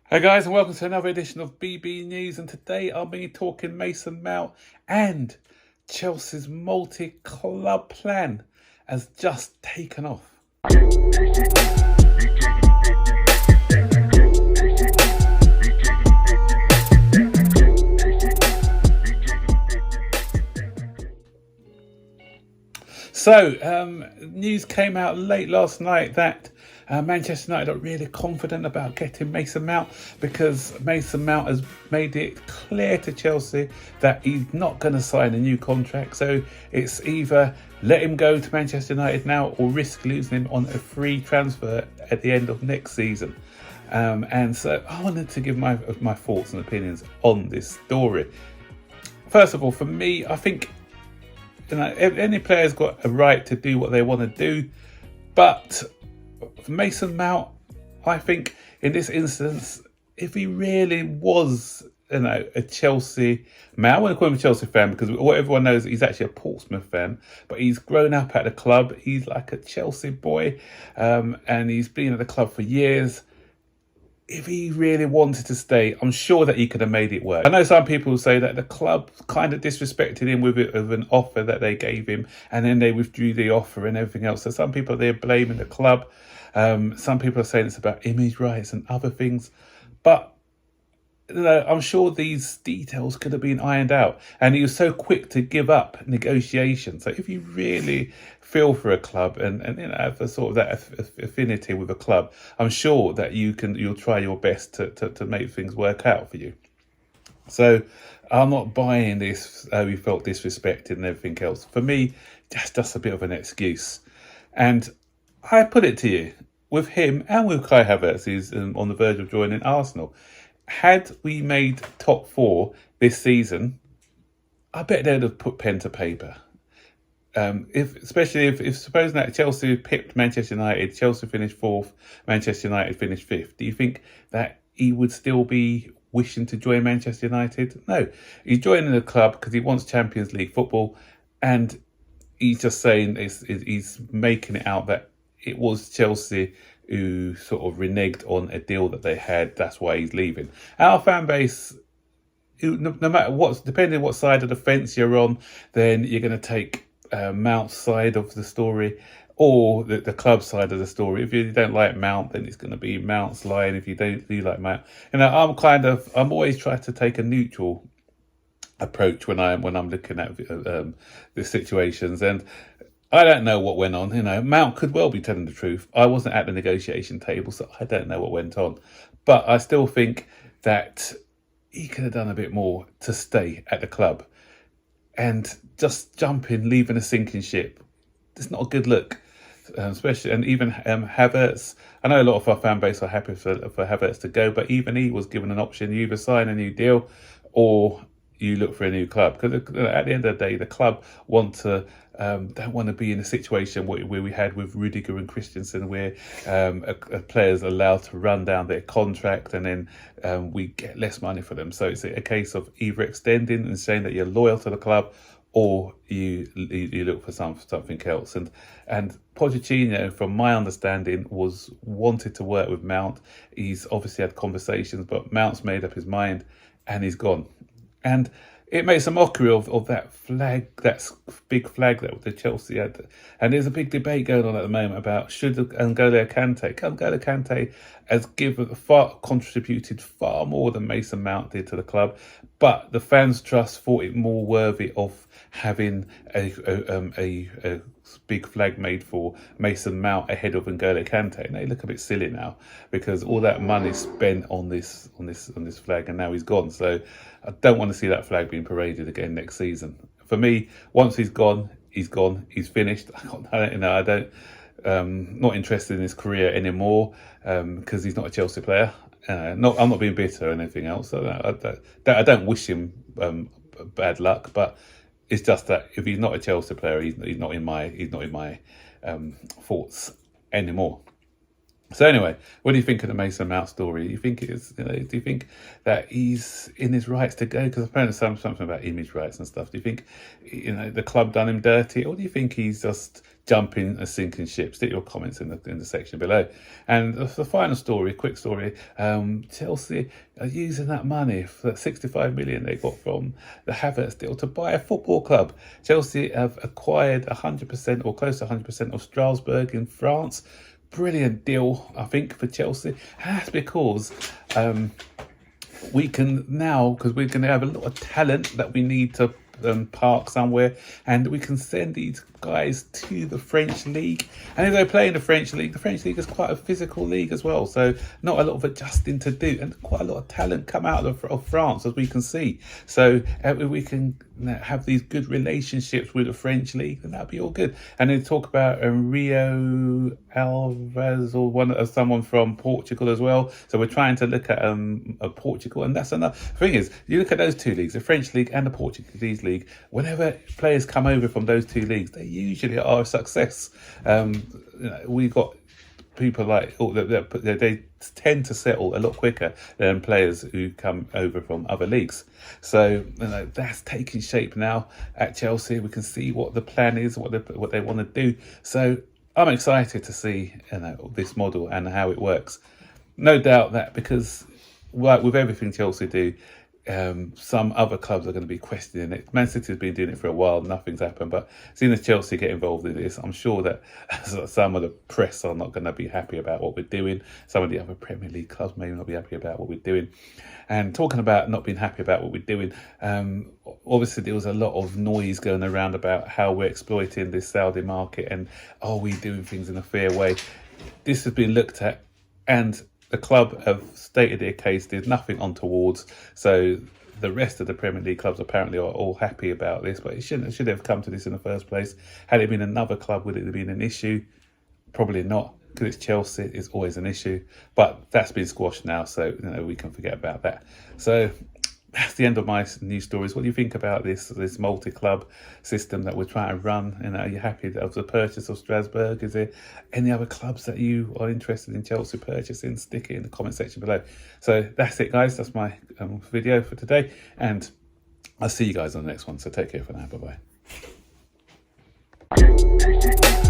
Hey guys, and welcome to another edition of BB News. And today I'll be talking Mason Mount, and Chelsea's multi-club plan has just taken off. So, news came out late last night that Manchester United are really confident about getting Mason Mount, because Mason Mount has made it clear to Chelsea that he's not going to sign a new contract. So it's either let him go to Manchester United now or risk losing him on a free transfer at the end of next season. And so I wanted to give my thoughts and opinions on this story. First of all, for me, I think any player's got a right to do what they want to do, but Mason Mount, I think in this instance, if he really was, a Chelsea man, I want to call him a Chelsea fan because what everyone knows, he's actually a Portsmouth fan, but he's grown up at the club. He's like a Chelsea boy, and he's been at the club for years. If he really wanted to stay, I'm sure that he could have made it work. I know some people say that the club kind of disrespected him with an offer that they gave him, and then they withdrew the offer and everything else. So some people, they're blaming the club. Some people are saying it's about image rights and other things. But I'm sure these details could have been ironed out. And he was so quick to give up negotiations. So if you really feel for a club and have a sort of that affinity with a club, I'm sure that you'll try your best to make things work out for you. So I'm not buying this. He felt disrespected and everything else. For me, that's just a bit of an excuse. And I put it to you, with him and with Kai Havertz, who's on the verge of joining Arsenal, had we made top four this season, I bet they'd have put pen to paper. Especially if supposing that Chelsea pipped Manchester United, Chelsea finished fourth, Manchester United finished fifth, do you think that he would still be wishing to join Manchester United? No, he's joining the club because he wants Champions League football, and he's just saying he's making it out that it was Chelsea who sort of reneged on a deal that they had. That's why he's leaving. Our fan base, no matter what, depending on what side of the fence you're on, then you're going to take Mount's side of the story or the club side of the story. If you don't like Mount, then it's going to be Mount's line. If you do like Mount, I'm always trying to take a neutral approach when I'm looking at the situations. And I don't know what went on. Mount could well be telling the truth. I wasn't at the negotiation table, so I don't know what went on. But I still think that he could have done a bit more to stay at the club. And just jumping, leaving a sinking ship, it's not a good look. Especially, and even Havertz. I know a lot of our fan base are happy for Havertz to go, but even he was given an option: you either sign a new deal or you look for a new club. Because at the end of the day, the club don't want to be in a situation where we had with Rudiger and Christensen, where a player's allowed to run down their contract and then we get less money for them. So it's a case of either extending and saying that you're loyal to the club, or you look for something else. And Pochettino, from my understanding, wanted to work with Mount. He's obviously had conversations, but Mount's made up his mind and he's gone. And it makes a mockery of that flag, that big flag that the Chelsea had. And there's a big debate going on at the moment about should N'Golo Kante has contributed far more than Mason Mount did to the club, but the fans' trust thought it more worthy of having a big flag made for Mason Mount ahead of N'Golo Kante. And they look a bit silly now because all that money spent on this flag, and now he's gone. So I don't want to see that flag being paraded again next season. For me, once he's gone, he's finished. Not interested in his career anymore because he's not a Chelsea player. I'm not being bitter or anything else. So I don't wish him bad luck, but it's just that if he's not a Chelsea player, he's not in my thoughts anymore. So anyway, what do you think of the Mason Mount story? Do you think do you think that he's in his rights to go? Because apparently something about image rights and stuff. Do you think the club done him dirty, or do you think he's just jumping and sinking ship. Stick your comments in the section below. And the final story, quick story, Chelsea are using that money, for that 65 million they got from the Havertz deal, to buy a football club. Chelsea have acquired 100% or close to 100% of Strasbourg in France. Brilliant deal, I think, for Chelsea. And that's because we can now, because we're going to have a lot of talent that we need to park somewhere, and we can send these guys to the French league. And if they play in the French league is quite a physical league as well, so not a lot of adjusting to do, and quite a lot of talent come out of France, as we can see. So we can have these good relationships with the French league, and that'll be all good. And then talk about Rio Alves, or someone from Portugal as well. So we're trying to look at Portugal, and that's another thing. Is you look at those two leagues, the French league and the Portuguese league, whenever players come over from those two leagues, they usually are a success. We got people like they tend to settle a lot quicker than players who come over from other leagues. So that's taking shape now at Chelsea. We can see what the plan is, what they want to do. So I'm excited to see this model and how it works. No doubt that, because with everything Chelsea do, some other clubs are going to be questioning it. Man City has been doing it for a while, nothing's happened, but seeing as Chelsea get involved in this, I'm sure that some of the press are not going to be happy about what we're doing. Some of the other Premier League clubs may not be happy about what we're doing. And talking about not being happy about what we're doing, obviously there was a lot of noise going around about how we're exploiting this Saudi market, and are we doing things in a fair way? This has been looked at, and the club have stated their case. There's nothing untowards. So the rest of the Premier League clubs apparently are all happy about this, but it should have come to this in the first place. Had it been another club, would it have been an issue? Probably not, because it's Chelsea. It's always an issue, but that's been squashed now, so we can forget about that. So that's the end of my news stories. What do you think about this multi-club system that we're trying to run? Are you happy of the purchase of Strasbourg? Is there any other clubs that you are interested in Chelsea purchasing? Stick it in the comment section below. So that's it, guys. That's my video for today, and I'll see you guys on the next one. So take care for now. Bye-bye.